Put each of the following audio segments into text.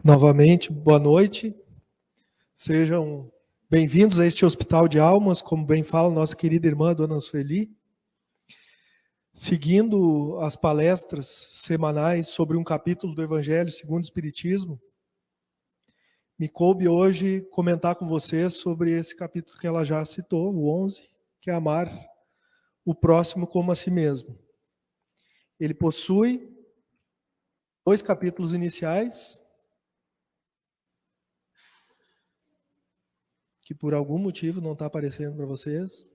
Novamente, boa noite. Sejam bem-vindos a este Hospital de Almas, como bem fala nossa querida irmã, Dona Sueli. Seguindo as palestras semanais sobre um capítulo do Evangelho segundo o Espiritismo, me coube hoje comentar com vocês sobre esse capítulo que ela já citou, o 11, que é amar o próximo como a si mesmo. Ele possui 2 capítulos iniciais, que por algum motivo não está aparecendo para vocês.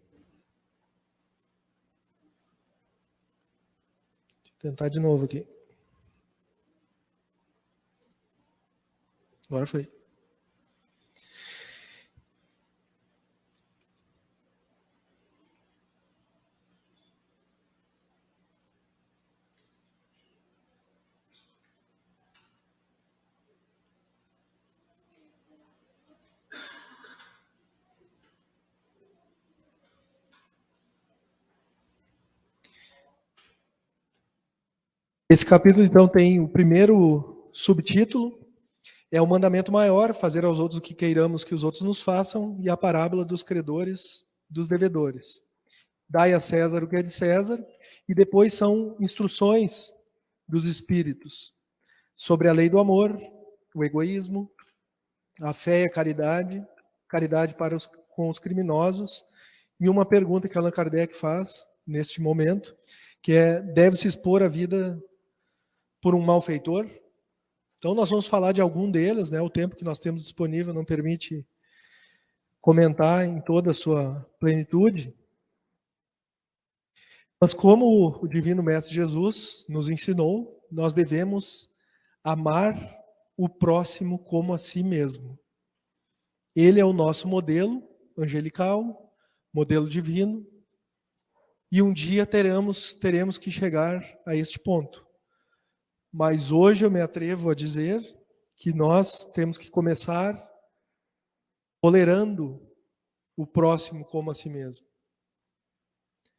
Vou tentar de novo aqui. Agora foi. Esse capítulo, então, tem o primeiro subtítulo, é o mandamento maior, fazer aos outros o que queiramos que os outros nos façam, e a parábola dos credores, dos devedores. Dai a César o que é de César, e depois são instruções dos espíritos sobre a lei do amor, o egoísmo, a fé e a caridade, caridade para com os criminosos, e uma pergunta que Allan Kardec faz neste momento, que é: deve-se expor a vida por um malfeitor? Então nós vamos falar de algum deles, né? O tempo que nós temos disponível não permite comentar em toda a sua plenitude. Mas como o Divino Mestre Jesus nos ensinou, nós devemos amar o próximo como a si mesmo. Ele é o nosso modelo angelical, modelo divino, e um dia teremos que chegar a este ponto. Mas hoje eu me atrevo a dizer que nós temos que começar tolerando o próximo como a si mesmo.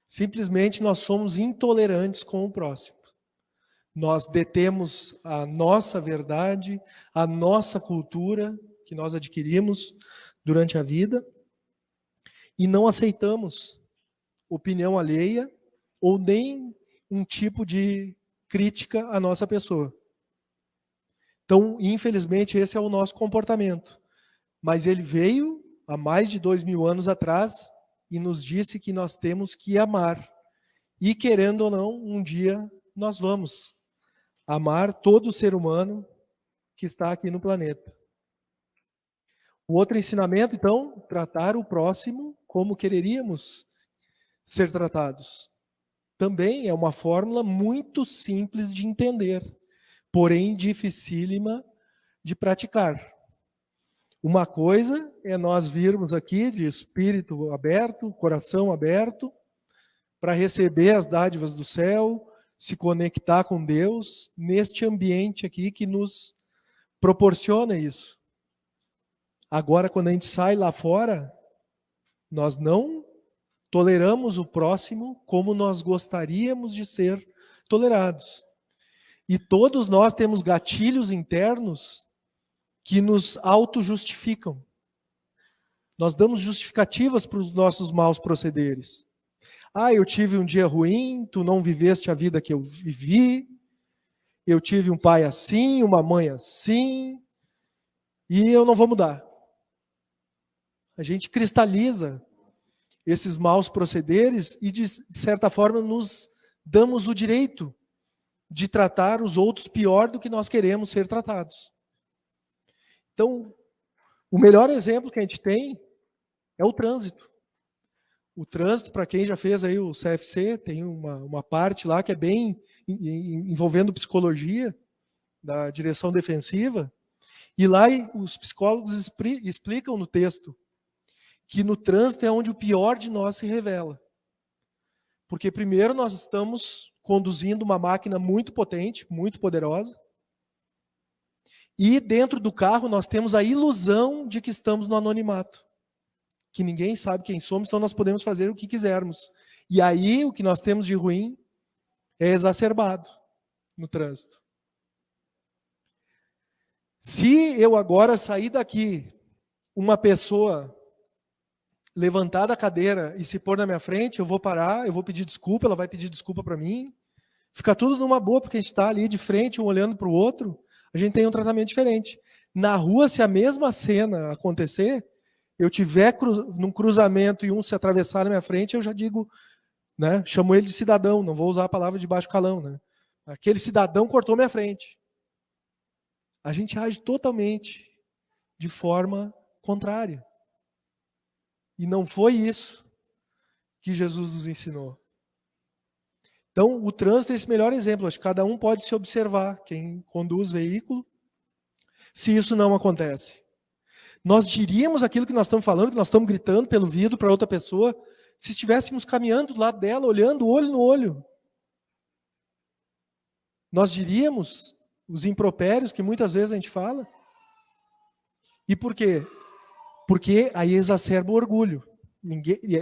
Simplesmente nós somos intolerantes com o próximo. Nós detemos a nossa verdade, a nossa cultura que nós adquirimos durante a vida e não aceitamos opinião alheia ou nem um tipo de crítica à nossa pessoa. Então, infelizmente, esse é o nosso comportamento. Mas ele veio há mais de 2000 anos atrás e nos disse que nós temos que amar. E, querendo ou não, um dia nós vamos amar todo ser humano que está aqui no planeta. O outro ensinamento, então, tratar o próximo como quereríamos ser tratados. Também é uma fórmula muito simples de entender, porém dificílima de praticar. Uma coisa é nós virmos aqui de espírito aberto, coração aberto, para receber as dádivas do céu, se conectar com Deus, neste ambiente aqui que nos proporciona isso. Agora, quando a gente sai lá fora, nós não toleramos o próximo como nós gostaríamos de ser tolerados. E todos nós temos gatilhos internos que nos auto-justificam. Nós damos justificativas para os nossos maus procederes. Ah, eu tive um dia ruim, tu não viveste a vida que eu vivi, eu tive um pai assim, uma mãe assim, e eu não vou mudar. A gente cristaliza esses maus procederes e, de certa forma, nos damos o direito de tratar os outros pior do que nós queremos ser tratados. Então, o melhor exemplo que a gente tem é o trânsito. O trânsito, para quem já fez aí o CFC, tem uma parte lá que é bem envolvendo psicologia da direção defensiva, e lá os psicólogos explicam no texto que no trânsito é onde o pior de nós se revela. Porque primeiro nós estamos conduzindo uma máquina muito potente, muito poderosa, e dentro do carro nós temos a ilusão de que estamos no anonimato, que ninguém sabe quem somos, então nós podemos fazer o que quisermos. E aí o que nós temos de ruim é exacerbado. no trânsito. Se eu agora sair daqui, uma pessoa levantar da cadeira e se pôr na minha frente, eu vou parar, eu vou pedir desculpa, ela vai pedir desculpa para mim. Fica tudo numa boa, porque a gente está ali de frente, um olhando para o outro, a gente tem um tratamento diferente. Na rua, se a mesma cena acontecer, eu tiver num cruzamento e um se atravessar na minha frente, eu já digo, né, chamo ele de cidadão, não vou usar a palavra de baixo calão, né? Aquele cidadão cortou minha frente. A gente age totalmente de forma contrária. E não foi isso que Jesus nos ensinou. Então, o trânsito é esse melhor exemplo. Acho que cada um pode se observar, quem conduz veículo, se isso não acontece. Nós diríamos aquilo que nós estamos falando, que nós estamos gritando pelo vidro para outra pessoa, se estivéssemos caminhando do lado dela, olhando olho no olho. Nós diríamos os impropérios que muitas vezes a gente fala. E por quê? Porque aí exacerba o orgulho.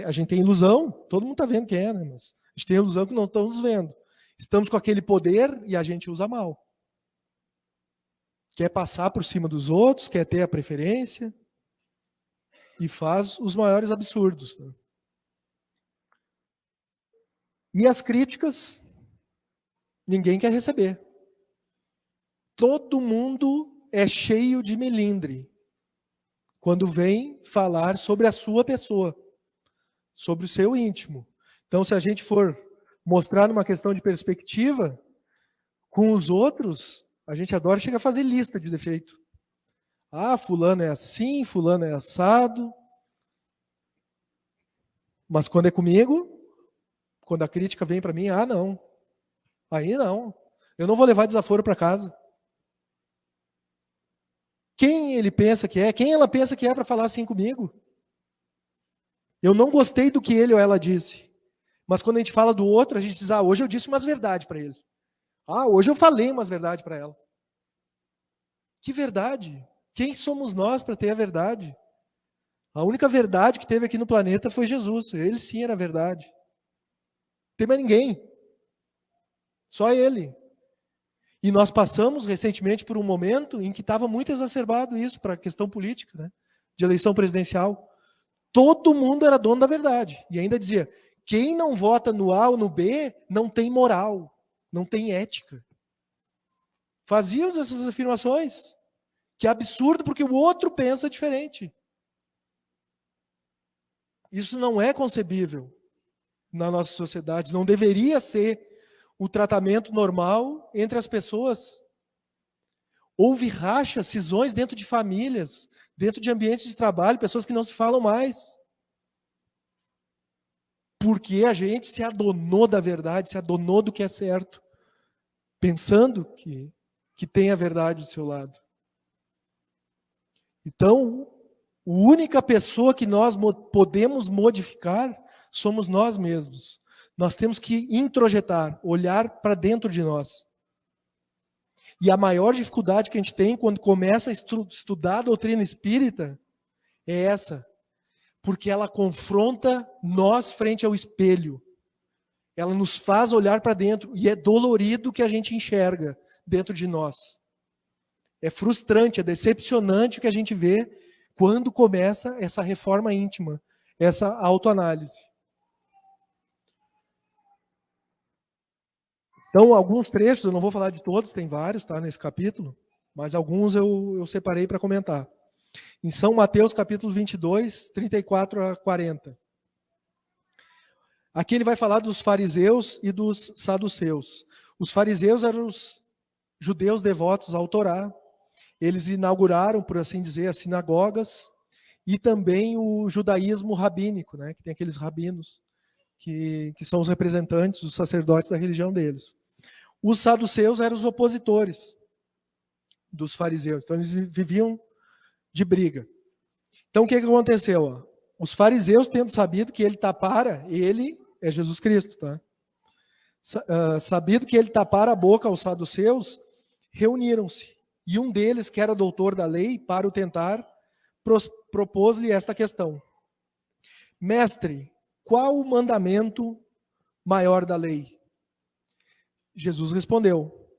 A gente tem ilusão, todo mundo está vendo quem é, né? Mas a gente tem ilusão que não estamos vendo. Estamos com aquele poder e a gente usa mal. Quer passar por cima dos outros, quer ter a preferência e faz os maiores absurdos. Né? E as críticas, ninguém quer receber. Todo mundo é cheio de melindre quando vem falar sobre a sua pessoa, sobre o seu íntimo. Então, se a gente for mostrar numa questão de perspectiva, com os outros, a gente adora chegar a fazer lista de defeito. Ah, fulano é assim, fulano é assado. Mas quando é comigo, quando a crítica vem para mim, ah, não. Aí não. Eu não vou levar desaforo para casa. Quem ele pensa que é? Quem ela pensa que é para falar assim comigo? Eu não gostei do que ele ou ela disse. Mas quando a gente fala do outro, a gente diz, ah, hoje eu disse umas verdades para ele. Ah, hoje eu falei umas verdades para ela. Que verdade? Quem somos nós para ter a verdade? A única verdade que teve aqui no planeta foi Jesus. Ele sim era a verdade. Não tem mais ninguém. Só ele. E nós passamos recentemente por um momento em que estava muito exacerbado isso para a questão política, né? De eleição presidencial. Todo mundo era dono da verdade. E ainda dizia, quem não vota no A ou no B não tem moral, não tem ética. Fazíamos essas afirmações. Que absurdo, porque o outro pensa diferente. Isso não é concebível na nossa sociedade. Não deveria ser o tratamento normal entre as pessoas. Houve rachas, cisões dentro de famílias, dentro de ambientes de trabalho, pessoas que não se falam mais. Porque a gente se adonou da verdade, se adonou do que é certo, pensando que tem a verdade do seu lado. Então, a única pessoa que nós podemos modificar somos nós mesmos. Nós temos que introjetar, olhar para dentro de nós. E a maior dificuldade que a gente tem quando começa a estudar a doutrina espírita é essa. Porque ela confronta nós frente ao espelho. Ela nos faz olhar para dentro. E é dolorido o que a gente enxerga dentro de nós. É frustrante, é decepcionante o que a gente vê quando começa essa reforma íntima, essa autoanálise. Então, alguns trechos, eu não vou falar de todos, tem vários, tá, nesse capítulo, mas alguns eu separei para comentar. Em São Mateus, capítulo 22, 34 a 40. Aqui ele vai falar dos fariseus e dos saduceus. Os fariseus eram os judeus devotos ao Torá. Eles inauguraram, por assim dizer, as sinagogas e também o judaísmo rabínico, né, que tem aqueles rabinos que são os representantes, os sacerdotes da religião deles. Os saduceus eram os opositores dos fariseus, então eles viviam de briga. Então o que aconteceu? Os fariseus, tendo sabido que ele é Jesus Cristo, tá? Sabido que ele tapara a boca aos saduceus, reuniram-se. E um deles, que era doutor da lei, para o tentar, propôs-lhe esta questão. Mestre, qual o mandamento maior da lei? Jesus respondeu,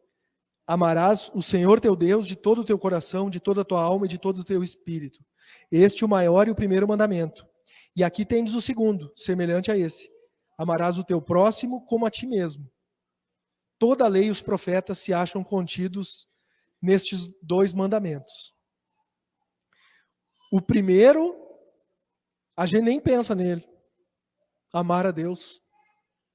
Amarás o Senhor teu Deus de todo o teu coração, de toda a tua alma e de todo o teu espírito. Este é o maior e o primeiro mandamento. E aqui tens o segundo, semelhante a esse. Amarás o teu próximo como a ti mesmo. Toda a lei e os profetas se acham contidos nestes dois mandamentos. O primeiro, a gente nem pensa nele. Amar a Deus.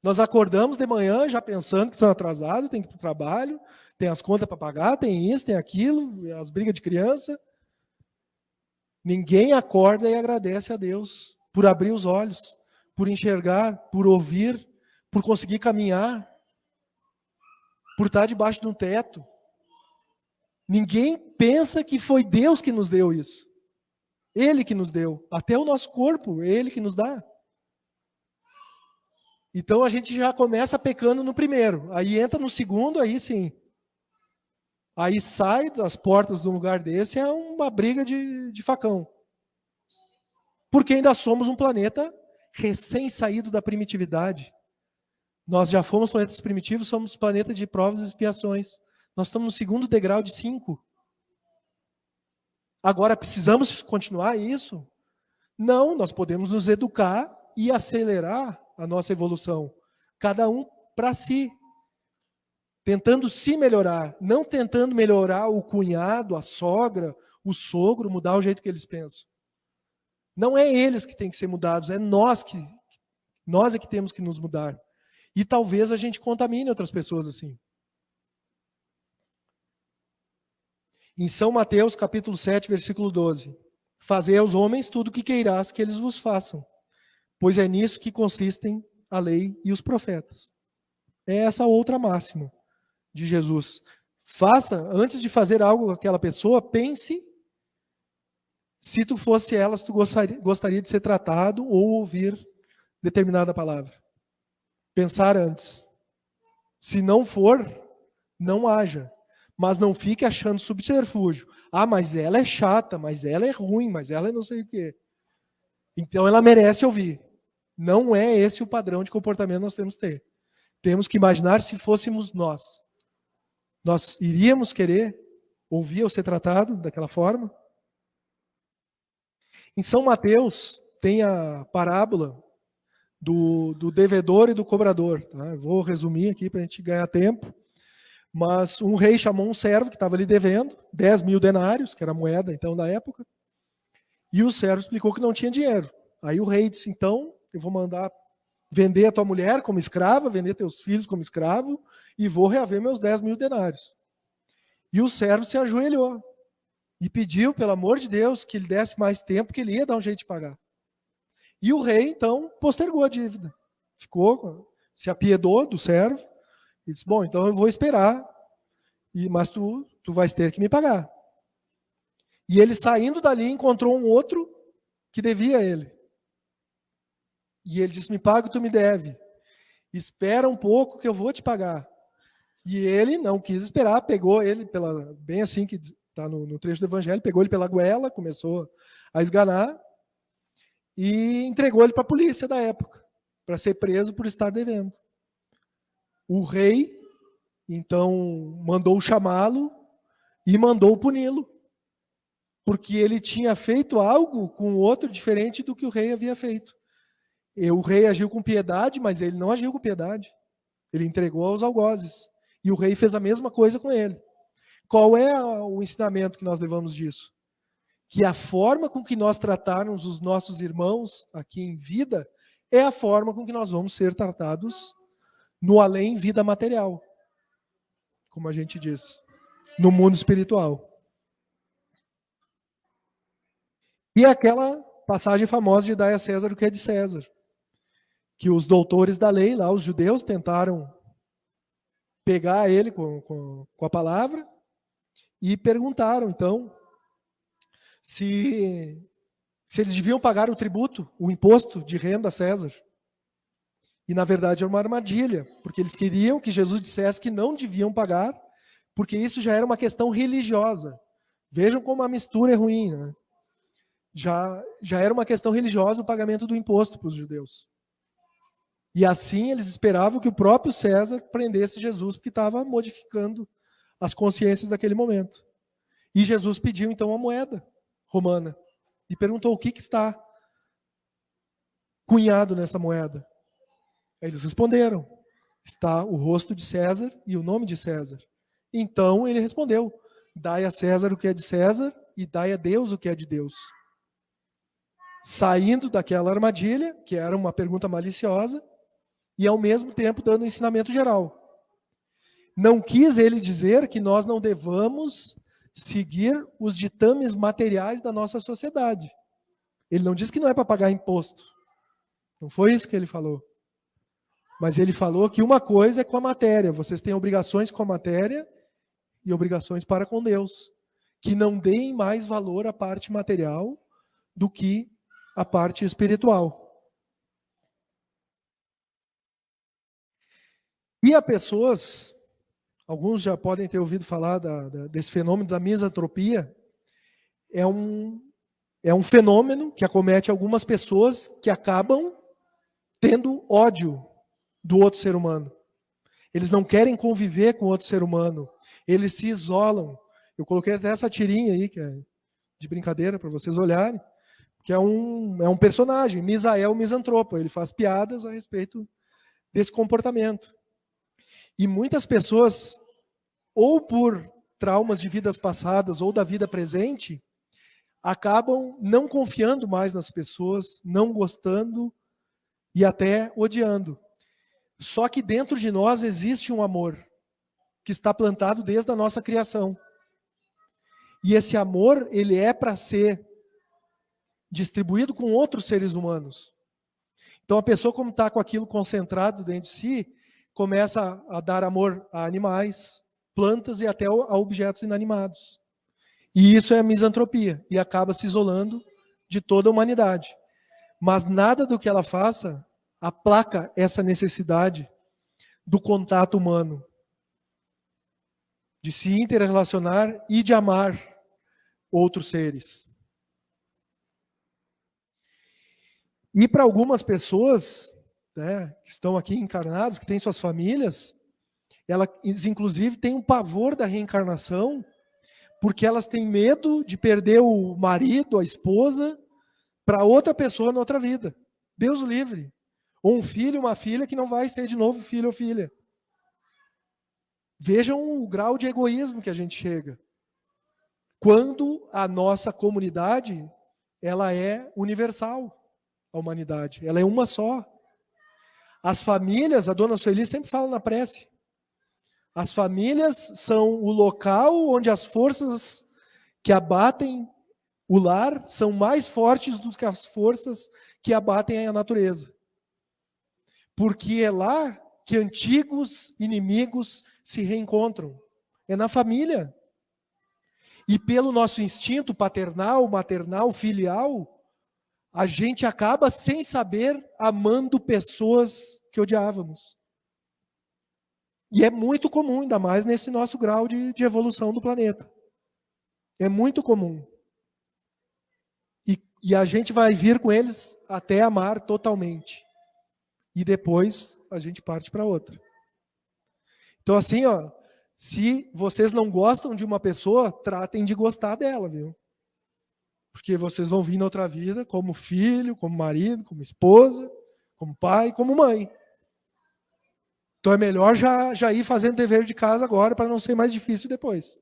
Nós acordamos de manhã já pensando que estamos atrasados, tem que ir para o trabalho, tem as contas para pagar, tem isso, tem aquilo, as brigas de criança. Ninguém acorda e agradece a Deus por abrir os olhos, por enxergar, por ouvir, por conseguir caminhar, por estar debaixo de um teto. Ninguém pensa que foi Deus que nos deu isso. Ele que nos deu. Até o nosso corpo, Ele que nos dá. Então a gente já começa pecando no primeiro. Aí entra no segundo, aí sim. Aí sai das portas de um lugar desse, é uma briga de facão. Porque ainda somos um planeta recém-saído da primitividade. Nós já fomos planetas primitivos, somos planeta de provas e expiações. Nós estamos no segundo degrau de 5. Agora, precisamos continuar isso? Não, nós podemos nos educar e acelerar a nossa evolução. Cada um para si. Tentando se melhorar. Não tentando melhorar o cunhado, a sogra, o sogro, mudar o jeito que eles pensam. Não é eles que têm que ser mudados, é nós é que temos que nos mudar. E talvez a gente contamine outras pessoas assim. Em São Mateus, capítulo 7, versículo 12. Fazei aos homens tudo o que queirás que eles vos façam, pois é nisso que consistem a lei e os profetas. É essa outra máxima de Jesus. Faça, antes de fazer algo com aquela pessoa, pense se tu fosse ela, se tu gostaria de ser tratado ou ouvir determinada palavra. Pensar antes. Se não for, não haja. Mas não fique achando subterfúgio. Ah, mas ela é chata, mas ela é ruim, mas ela é não sei o quê. Então ela merece ouvir. Não é esse o padrão de comportamento que nós temos que ter. Temos que imaginar se fôssemos nós. Nós iríamos querer ouvir ou ser tratado daquela forma? Em São Mateus tem a parábola do devedor e do cobrador. Tá? Eu vou resumir aqui para a gente ganhar tempo. Mas um rei chamou um servo que estava ali devendo, 10 mil denários, que era a moeda então da época, e o servo explicou que não tinha dinheiro. Aí o rei disse, então, eu vou mandar vender a tua mulher como escrava, vender teus filhos como escravo, e vou reaver meus 10 mil denários. E o servo se ajoelhou e pediu, pelo amor de Deus, que ele desse mais tempo, que ele ia dar um jeito de pagar. E o rei, então, postergou a dívida. Se apiedou do servo, e disse, bom, então eu vou esperar, mas tu vais ter que me pagar. E ele, saindo dali, encontrou um outro que devia a ele. E ele disse, me paga o que tu me deve. Espera um pouco que eu vou te pagar. E ele não quis esperar, pegou ele, bem assim que está no trecho do Evangelho, pegou ele pela goela, começou a esganar e entregou ele para a polícia da época, para ser preso por estar devendo. O rei, então, mandou chamá-lo e mandou puni-lo, porque ele tinha feito algo com o outro diferente do que o rei havia feito. E o rei agiu com piedade, mas ele não agiu com piedade. Ele entregou aos algozes. E o rei fez a mesma coisa com ele. Qual é o ensinamento que nós levamos disso? Que a forma com que nós tratarmos os nossos irmãos aqui em vida é a forma com que nós vamos ser tratados no além vida material, como a gente diz, no mundo espiritual. E aquela passagem famosa de dai a César o que é de César, que os doutores da lei, lá os judeus, tentaram pegar ele com a palavra e perguntaram, então, se eles deviam pagar o tributo, o imposto de renda a César. E, na verdade, era uma armadilha, porque eles queriam que Jesus dissesse que não deviam pagar, porque isso já era uma questão religiosa. Vejam como a mistura é ruim, né? Já era uma questão religiosa o pagamento do imposto para os judeus. E assim eles esperavam que o próprio César prendesse Jesus, porque estava modificando as consciências daquele momento. E Jesus pediu, então, a moeda romana e perguntou o que está cunhado nessa moeda. Aí eles responderam, está o rosto de César e o nome de César. Então ele respondeu, dai a César o que é de César e dai a Deus o que é de Deus. Saindo daquela armadilha, que era uma pergunta maliciosa, e ao mesmo tempo dando um ensinamento geral. Não quis ele dizer que nós não devamos seguir os ditames materiais da nossa sociedade. Ele não disse que não é para pagar imposto. Não foi isso que ele falou. Mas ele falou que uma coisa é com a matéria. Vocês têm obrigações com a matéria e obrigações para com Deus. Que não deem mais valor à parte material do que à parte espiritual. E há pessoas, alguns já podem ter ouvido falar desse fenômeno da misantropia, é um fenômeno que acomete algumas pessoas que acabam tendo ódio do outro ser humano. Eles não querem conviver com outro ser humano. Eles se isolam. Eu coloquei até essa tirinha aí, que é de brincadeira, para vocês olharem, que é um personagem, Misael Misantropo. Ele faz piadas a respeito desse comportamento. E muitas pessoas, ou por traumas de vidas passadas ou da vida presente, acabam não confiando mais nas pessoas, não gostando e até odiando. Só que dentro de nós existe um amor que está plantado desde a nossa criação. E esse amor, ele é para ser distribuído com outros seres humanos. Então a pessoa, como está com aquilo concentrado dentro de si, começa a dar amor a animais, plantas e até a objetos inanimados. E isso é a misantropia, e acaba se isolando de toda a humanidade. Mas nada do que ela faça aplaca essa necessidade do contato humano, de se interrelacionar e de amar outros seres. E para algumas pessoas, né, que estão aqui encarnadas, que têm suas famílias, elas inclusive têm um pavor da reencarnação, porque elas têm medo de perder o marido, a esposa, para outra pessoa na outra vida. Deus o livre. Ou um filho, uma filha que não vai ser de novo filho ou filha. Vejam o grau de egoísmo que a gente chega. Quando a nossa comunidade, ela é universal, a humanidade. Ela é uma só. As famílias, a dona Sueli sempre fala na prece, as famílias são o local onde as forças que abatem o lar são mais fortes do que as forças que abatem a natureza. Porque é lá que antigos inimigos se reencontram. É na família. E pelo nosso instinto paternal, maternal, filial, a gente acaba sem saber amando pessoas que odiávamos. E é muito comum, ainda mais nesse nosso grau de evolução do planeta. É muito comum. E a gente vai vir com eles até amar totalmente. E depois a gente parte para outra. Então assim, ó, se vocês não gostam de uma pessoa, tratem de gostar dela, viu? Porque vocês vão vir na outra vida como filho, como marido, como esposa, como pai, como mãe. Então é melhor já ir fazendo dever de casa agora para não ser mais difícil depois.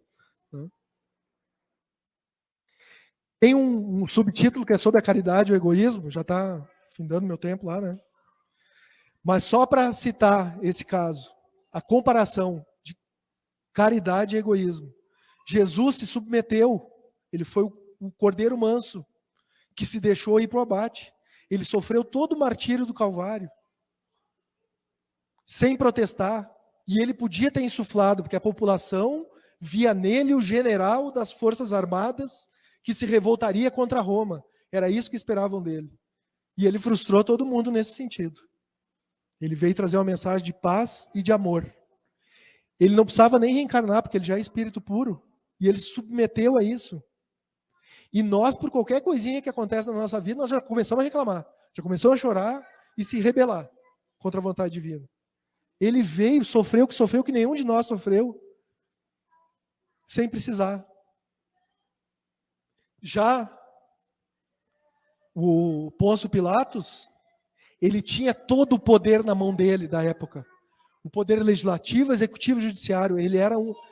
Tem um subtítulo que é sobre a caridade e o egoísmo, já está findando meu tempo lá, né? Mas só para citar esse caso, a comparação de caridade e egoísmo. Jesus se submeteu, ele foi o cordeiro manso, que se deixou ir para o abate. Ele sofreu todo o martírio do Calvário, sem protestar. E ele podia ter insuflado, porque a população via nele o general das forças armadas que se revoltaria contra Roma. Era isso que esperavam dele. E ele frustrou todo mundo nesse sentido. Ele veio trazer uma mensagem de paz e de amor. Ele não precisava nem reencarnar, porque ele já é espírito puro. E ele se submeteu a isso. E nós, por qualquer coisinha que acontece na nossa vida, nós já começamos a reclamar. Já começamos a chorar e se rebelar contra a vontade divina. Ele veio, sofreu o que nenhum de nós sofreu. sem precisar. Já o Pôncio Pilatos, ele tinha todo o poder na mão dele da época. O poder legislativo, executivo, judiciário,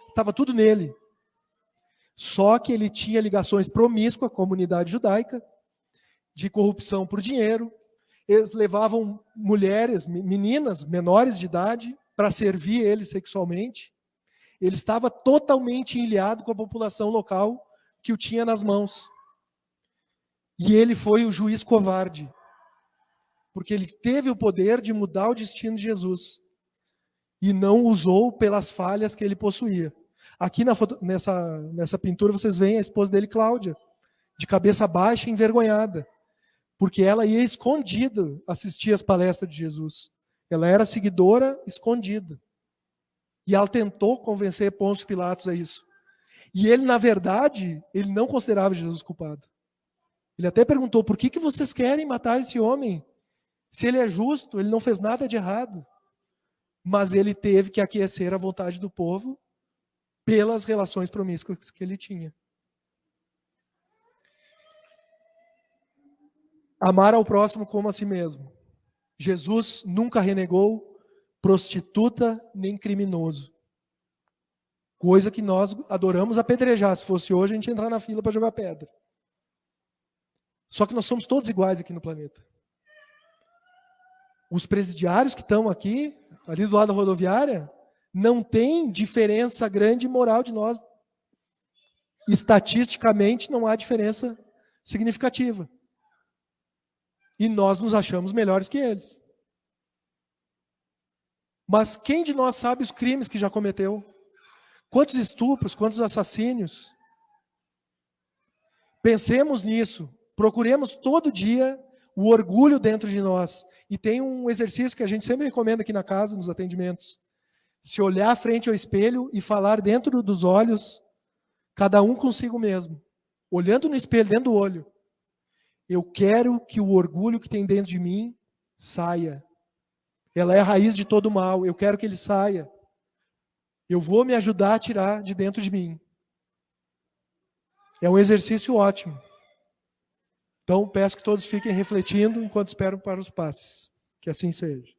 estava tudo nele. Só que ele tinha ligações promíscuas com a comunidade judaica, de corrupção por dinheiro. Eles levavam mulheres, meninas menores de idade, para servir ele sexualmente. Ele estava totalmente ilhado com a população local que o tinha nas mãos. E ele foi o juiz covarde, porque ele teve o poder de mudar o destino de Jesus e não usou pelas falhas que ele possuía. Aqui nessa pintura vocês veem a esposa dele, Cláudia, de cabeça baixa e envergonhada, porque ela ia escondida assistir às palestras de Jesus. Ela era seguidora escondida. E ela tentou convencer Pôncio Pilatos a isso. E ele, na verdade, ele não considerava Jesus culpado. Ele até perguntou, por que vocês querem matar esse homem? Se ele é justo, ele não fez nada de errado. Mas ele teve que aquecer a vontade do povo pelas relações promíscuas que ele tinha. Amar ao próximo como a si mesmo. Jesus nunca renegou prostituta nem criminoso. Coisa que nós adoramos apedrejar. Se fosse hoje, a gente ia entrar na fila para jogar pedra. Só que nós somos todos iguais aqui no planeta. Os presidiários que estão aqui, ali do lado da rodoviária, não tem diferença grande moral de nós. Estatisticamente, não há diferença significativa. E nós nos achamos melhores que eles. Mas quem de nós sabe os crimes que já cometeu? Quantos estupros, quantos assassínios? Pensemos nisso. Procuremos todo dia o orgulho dentro de nós. E tem um exercício que a gente sempre recomenda aqui na casa, nos atendimentos. Se olhar frente ao espelho e falar dentro dos olhos, cada um consigo mesmo. Olhando no espelho, dentro do olho. Eu quero que o orgulho que tem dentro de mim saia. Ela é a raiz de todo mal. Eu quero que ele saia. Eu vou me ajudar a tirar de dentro de mim. É um exercício ótimo. Então, peço que todos fiquem refletindo enquanto espero para os passes. Que assim seja.